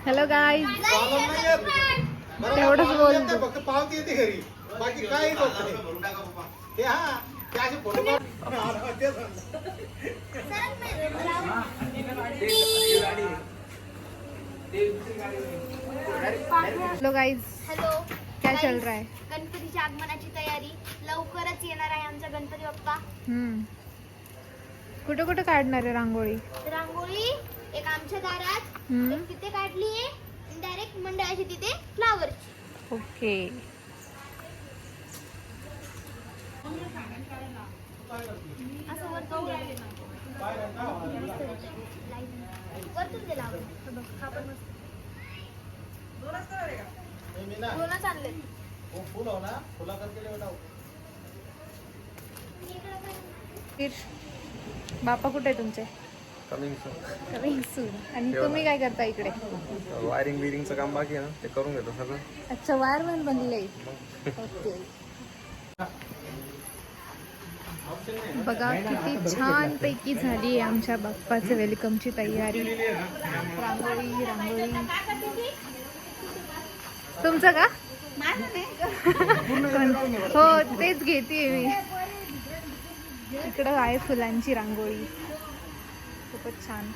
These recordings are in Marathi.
हॅलो गाईज, तेवढंच बोलतो. फक्त पावती येते घरी, बाकी काही होत नाही. हे हा, ते असे फोटो हॅलो गाईज, हॅलो, क्या चल रहा है? गणपतीच्या आगमनाची तयारी. लवकरच येणार आहे आमचा गणपती बाप्पा. कुठं कुठं काढणार आहे रांगोळी? रांगोळी एक आमच्या दारात, हम्म. एक तिथे काढली आहे, डायरेक्ट मंडळाची तिथे फ्लावरची. ओके. असं वरतून वरतून दिला हा पण मस्त. दोनच आणले. फुल हो ना, फुला करके ले बेटा. बापा कुठे आहे तुमचे? Coming soon. आणि तुम्ही काय करता इकडे? वायरिंग बिरिंगचं काम बाकी आहे ना, ते करून घेतो सगळं. अच्छा, वायरमॅन बनले. ओके. बघा किती छान पैकी झाली आहे आमच्या बाप्पाचं वेलकमची तयारी. रांगोळी रांगोळी. तुमचं का? हो, तेच घेते मी. इकडं आहे फुलांची रांगोळी, खूपच छान.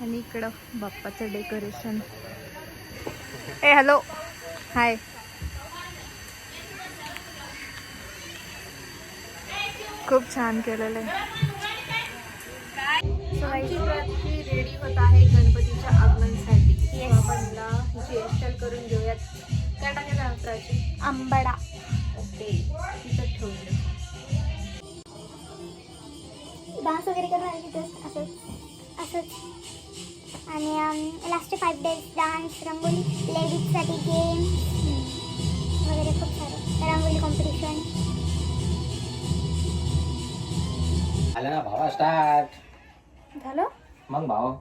आणि इकडं बाप्पाचं डेकोरेशन. ए हॅलो, हाय. खूप छान केलेलं आहे. रेडी होत आहे गणपतीच्या आगमनासाठी. बाबांना हिची हेअरस्टाईल करून घेऊयात. काय टाकायला वापरायची? आंबाडा. ओके, तिथं ठेवलं. डान्स वगैरे करणार आहे तिथं असंच असंच. आणि लास्ट 5 days डान्स, रंगोली, लेडीजसाठी गेम वगैरे खूप सारं. रंगोली कॉम्पिटिशन. आलं ना भावा, स्टार्ट. झालं मग भाव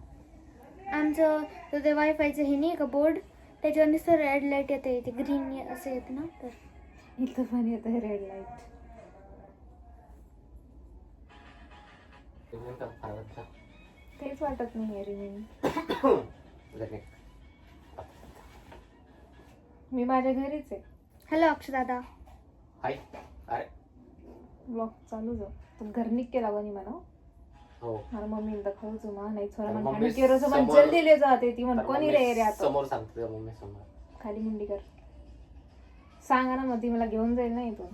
आमचं. तर ते वायफायचं हे नाही का बोर्ड, त्याच्यावर नुसतं रेड लाईट येते, ते ग्रीन असं येतं ना. तर इथं पण येत आहे रेड लाईट. तेच वाटत नाही रे मी माझ्या घरीच आहे. हॅलो अक्षय दादा. हाय. अरे ब्लॉग चालू जाऊ तर घर निघके लागणी म्हणा. हो, मला मम्मी दाखवतो मा नाही थोडा अरे मन मम्मी केरो सो मन समोर- जल्दी ले जाते ती म्हण तर कोणी मम्मी रे रे आता समोर सांगते मम्मी समोर. खाली मुंडी कर. सांगा ना मग ती मला घेऊन जाईल ना इथून.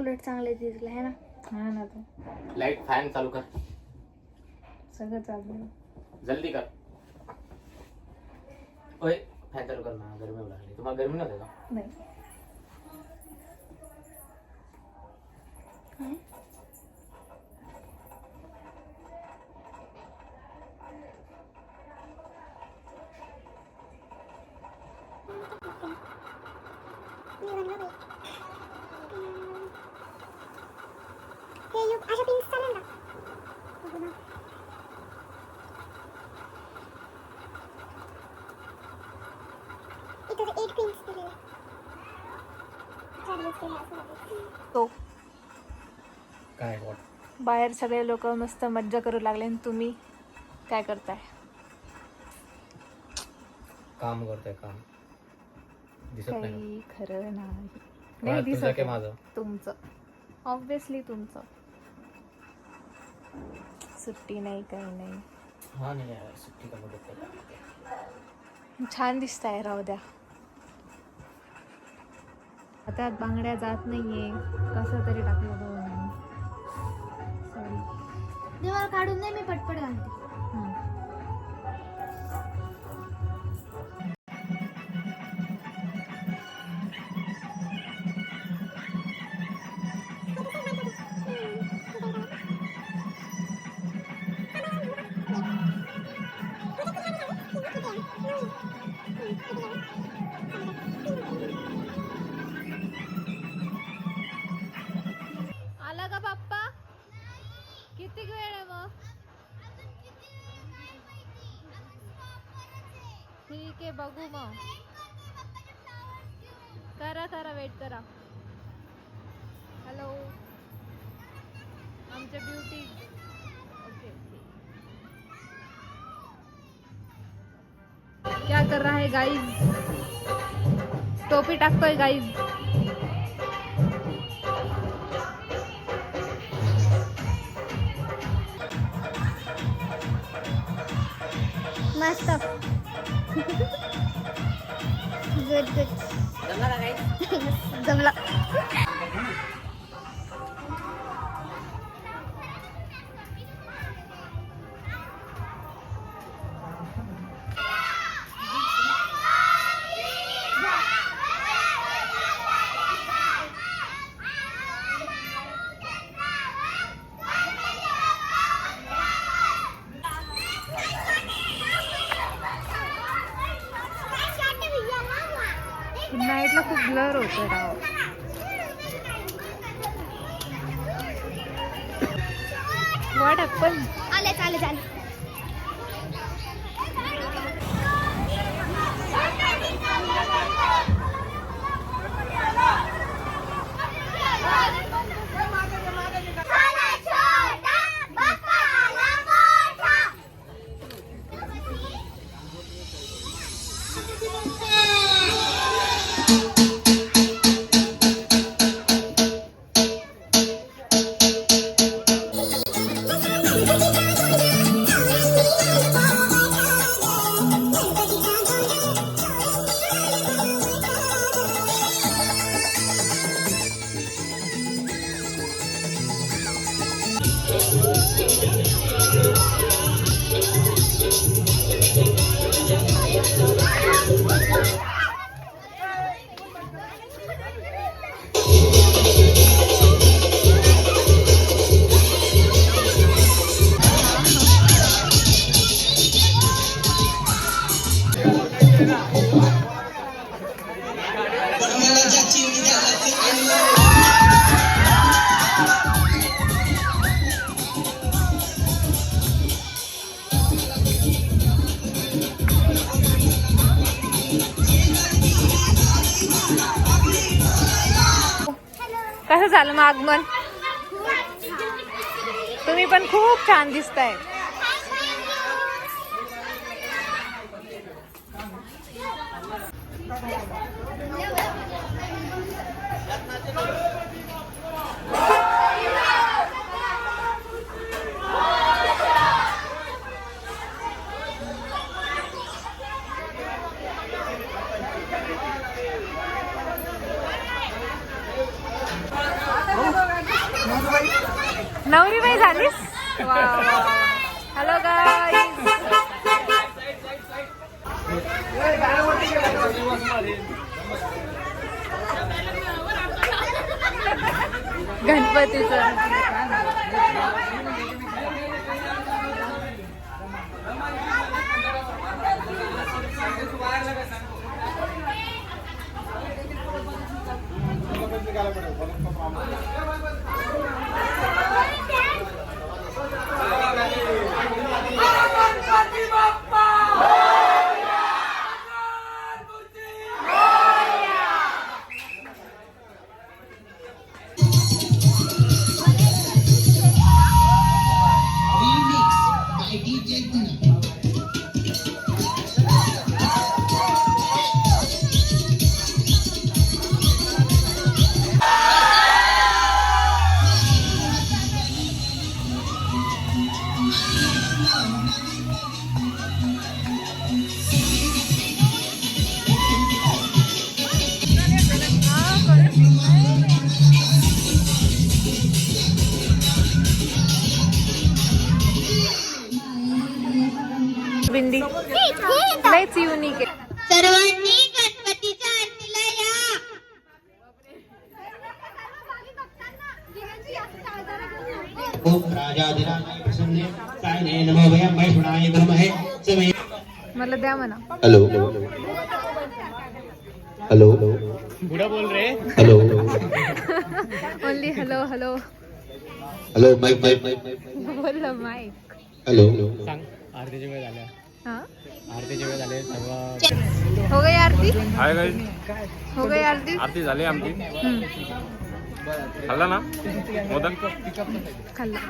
उलट चांगले दिसलं आहे ना. हा ना, तो लाईट फॅन चालू कर, सगळं चालू आहे. जल्दी कर. ओय, फॅन चालू कर ना, गरमी होऊ लागली. तुम्हाला गरमी नव्हते का? नाही. अशा पिन्स चालेल ना. इथं 8 पिन्स दिलेले. तो काय बाहेर सगळे लोक मस्त मज्जा करू लागले आणि तुम्ही काय करताय? काम करतोय, काम दिसत नाही. काही खरं नाही. कोणाला नाही तुझं दिसत की आहे. माझं? तुमचं ऑब्विसली तुमचं. सुट्टी नाही, काही नाही. हा नाही यार, सुट्टी का मदत कर. छान दिसताय, राहू द्या. आता बांगड्या जात नाहीये, कसं तरी टाकलं बघून. सॉरी. देवाला काढून नाही, मी पटपट घालते. आला का बाप्पा? किती वेळ आहे मग? ठीक आहे, बघू मग. करा वेट करा. हॅलो, आमच्या ब्युटी. ओके. क्या कर रहा है गाइज? टोपी टाकतोय गाइज. मस्त. Good good. जमला. नाईटला खूप ब्लर होतं राव. What happen? आले चाले चाले. कसं झालं मग आगमन? तुम्ही पण खूप छान दिसताय. नवरीबाई झालीस? Hello guys. गणपतीचं बिंदी लयच युनिक आहे. सर्वांनी गणपतीच्या आरतीला या. ओम राजाधिराजाय प्रसन्ने सायने नमो वयं वैष्णवाय नमः समय. मला द्या म्हणा. हेलो हेलो बुढ़ा बोल रहे. Hello only hello hello hello mike mike mike बोललं माईक. हेलो सांग आरतीच्या वेळ झाल्या. हाँ आरतीच्या वेळ झाले सर्व. हो गई आरती? हाय गाइस, हो गई आरती? आरती झाली आमची. हम्म. खाल्ला ना मोदक? खाल्ला.